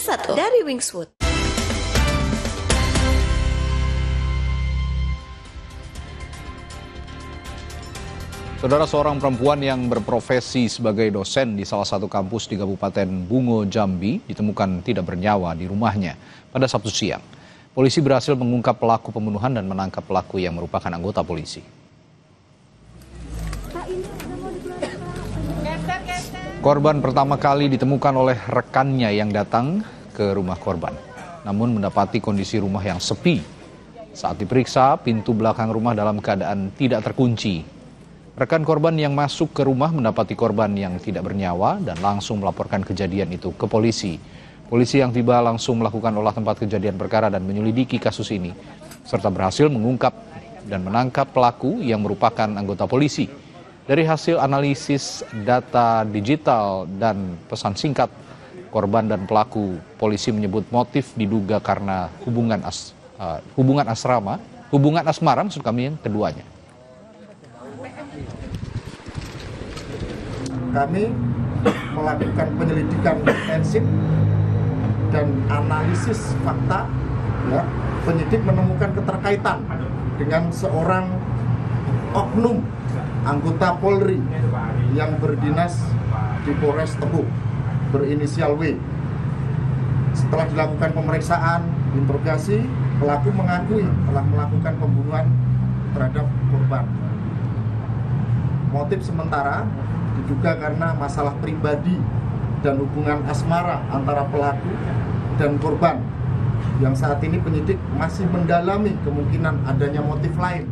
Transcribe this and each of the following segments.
satu dari Wingswood. Saudara, seorang perempuan yang berprofesi sebagai dosen di salah satu kampus di Kabupaten Bungo, Jambi ditemukan tidak bernyawa di rumahnya pada Sabtu siang. Polisi berhasil mengungkap pelaku pembunuhan dan menangkap pelaku yang merupakan anggota polisi. Korban pertama kali ditemukan oleh rekannya yang datang ke rumah korban, namun mendapati kondisi rumah yang sepi. Saat diperiksa, pintu belakang rumah dalam keadaan tidak terkunci. Rekan korban yang masuk ke rumah mendapati korban yang tidak bernyawa dan langsung melaporkan kejadian itu ke polisi. Polisi yang tiba langsung melakukan olah tempat kejadian perkara dan menyelidiki kasus ini, serta berhasil mengungkap dan menangkap pelaku yang merupakan anggota polisi. Dari hasil analisis data digital dan pesan singkat korban dan pelaku, polisi menyebut motif diduga karena hubungan asmara maksud kami yang keduanya. Kami melakukan penyelidikan intensif dan analisis fakta. Ya, penyidik menemukan keterkaitan dengan seorang oknum anggota Polri yang berdinas di Polres Tebo berinisial W. Setelah dilakukan pemeriksaan, interogasi, pelaku mengakui telah melakukan pembunuhan terhadap korban. Motif sementara diduga karena masalah pribadi dan hubungan asmara antara pelaku dan korban, yang saat ini penyidik masih mendalami kemungkinan adanya motif lain.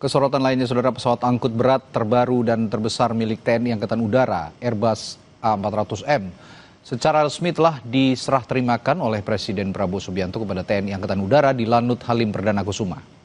Kesorotan lainnya, saudara, pesawat angkut berat terbaru dan terbesar milik TNI Angkatan Udara, Airbus A400M, secara resmi telah diserah terimakan oleh Presiden Prabowo Subianto kepada TNI Angkatan Udara di Lanut Halim Perdana Kusuma.